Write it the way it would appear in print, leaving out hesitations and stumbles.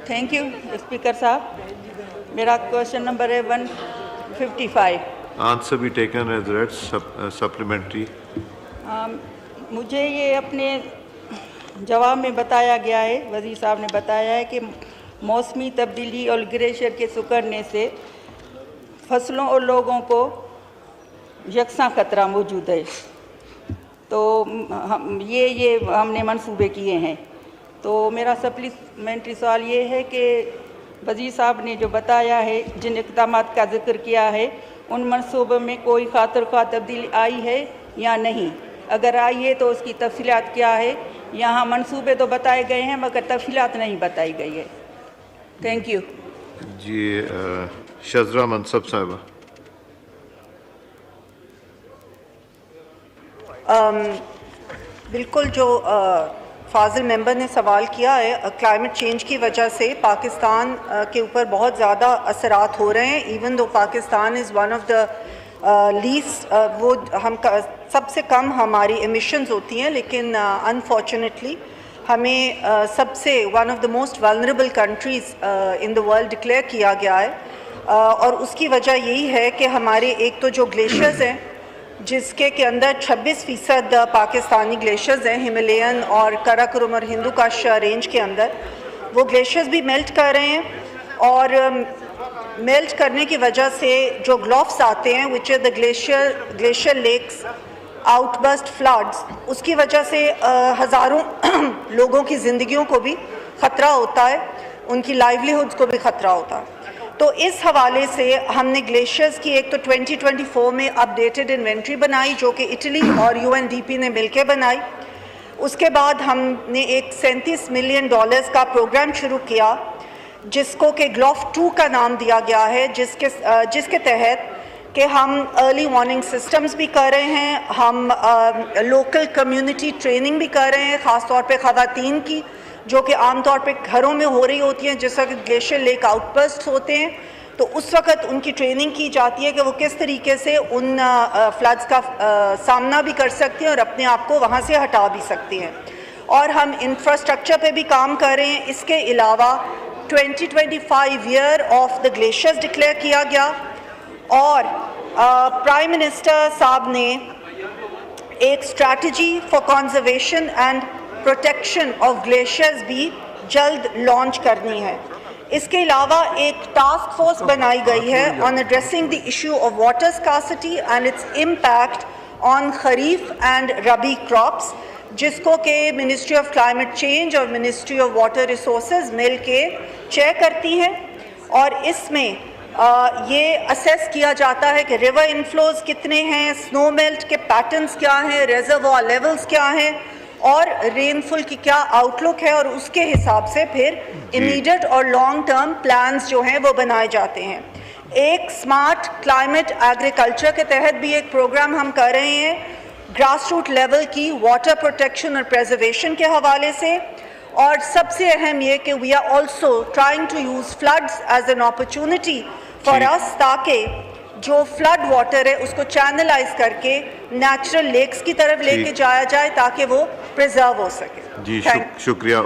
Thank you speaker साहब। मेरा question number है 155। Answer B taken as read supplementary. मुझे ये अपने जवाब में बताया गया है, वज़ीर साहब ने बताया है कि मौसमी तब्दीली और ग्लेशियर के सिकुड़ने से फसलों और लोगों को यकसा खतरा मौजूद है। तो ये हमने मंसूबे किए हैं। तो मेरा सप्लीमेंट्री सवाल ये है कि वज़ीर साहब ने जो बताया है, जिन इक़दामात का जिक्र किया है, उन मंसूबों में कोई खातिर ख्वाह तब्दीली आई है या नहीं? अगर आई है तो उसकी तफसीलात क्या है? यहाँ मंसूबे तो बताए गए हैं मगर तफसीलात नहीं बताई गई है। थैंक यू जी। शजरा मनसब साहिबा। बिल्कुल जो फाजिल मेंबर ने सवाल किया है, क्लाइमेट चेंज की वजह से पाकिस्तान के ऊपर बहुत ज़्यादा असरात हो रहे हैं। Even though Pakistan is one of the least, वो हम सबसे कम हमारी एमिशंस होती हैं, लेकिन अनफॉर्चुनेटली हमें सबसे one of the most vulnerable countries in the world declare किया गया है। और उसकी वजह यही है कि हमारे एक तो जो ग्लेशियर्स हैं, जिसके के अंदर 26% पाकिस्तानी ग्लेशियर्स हैं, हिमालयन और कराकोरम और हिंदू काश रेंज के अंदर, वो ग्लेशियर्स भी मेल्ट कर रहे हैं। और मेल्ट करने की वजह से जो ग्लोफ्स आते हैं, which are the glacier lakes outburst floods, उसकी वजह से हज़ारों लोगों की ज़िंदगियों को भी ख़तरा होता है, उनकी लाइवलीहुड्स को भी ख़तरा होता है। तो इस हवाले से हमने ग्लेशियर्स की एक तो 2024 में अपडेटेड इन्वेंट्री बनाई, जो कि इटली और UNDP ने मिलकर बनाई। उसके बाद हमने एक $37 मिलियन का प्रोग्राम शुरू किया, जिसको कि ग्लोफ 2 का नाम दिया गया है, जिसके तहत कि हम अर्ली वार्निंग सिस्टम्स भी कर रहे हैं, हम लोकल कम्युनिटी ट्रेनिंग भी कर रहे हैं, ख़ास तौर पे ख़वातीन की, जो कि आम तौर पे घरों में हो रही होती हैं। जिस वक्त ग्लेशियर लेक आउटबर्स्ट होते हैं तो उस वक्त उनकी ट्रेनिंग की जाती है कि वो किस तरीके से उन फ्लड्स का सामना भी कर सकते हैं और अपने आप को वहाँ से हटा भी सकते हैं। और हम इंफ्रास्ट्रक्चर पे भी काम कर रहे हैं। इसके अलावा 2025 year of the glaciers declare किया गया और प्राइम मिनिस्टर साहब ने एक strategy for conservation and protection of glaciers भी जल्द लॉन्च करनी है। इसके अलावा एक टास्क फोर्स बनाई गई है on addressing the issue of water scarcity and its impact on kharif and rabi crops, जिसको कि मिनिस्ट्री ऑफ क्लाइमेट चेंज और मिनिस्ट्री ऑफ वाटर रिसोर्सेज मिल के चेयर करती हैं। और इसमें ये असेस किया जाता है कि रिवर इनफ्लोज कितने हैं, स्नो मेल्ट के पैटर्न्स क्या हैं, रेजर्वॉयर लेवल्स क्या हैं और रेनफॉल की क्या आउटलुक है, और उसके हिसाब से फिर इमीडिएट और लॉन्ग टर्म प्लान्स जो हैं वो बनाए जाते हैं। एक स्मार्ट क्लाइमेट एग्रीकल्चर के तहत भी एक प्रोग्राम हम कर रहे हैं ग्रास रूट लेवल की वाटर प्रोटेक्शन और प्रिजर्वेशन के हवाले से। और सबसे अहम ये कि we are also trying to use floods as an opportunity for us, ताकि जो फ्लड वाटर है उसको चैनलाइज करके नेचुरल लेक्स की तरफ लेके जाया जाए ताकि वो प्रिजर्व हो सके। जी शुक्रिया।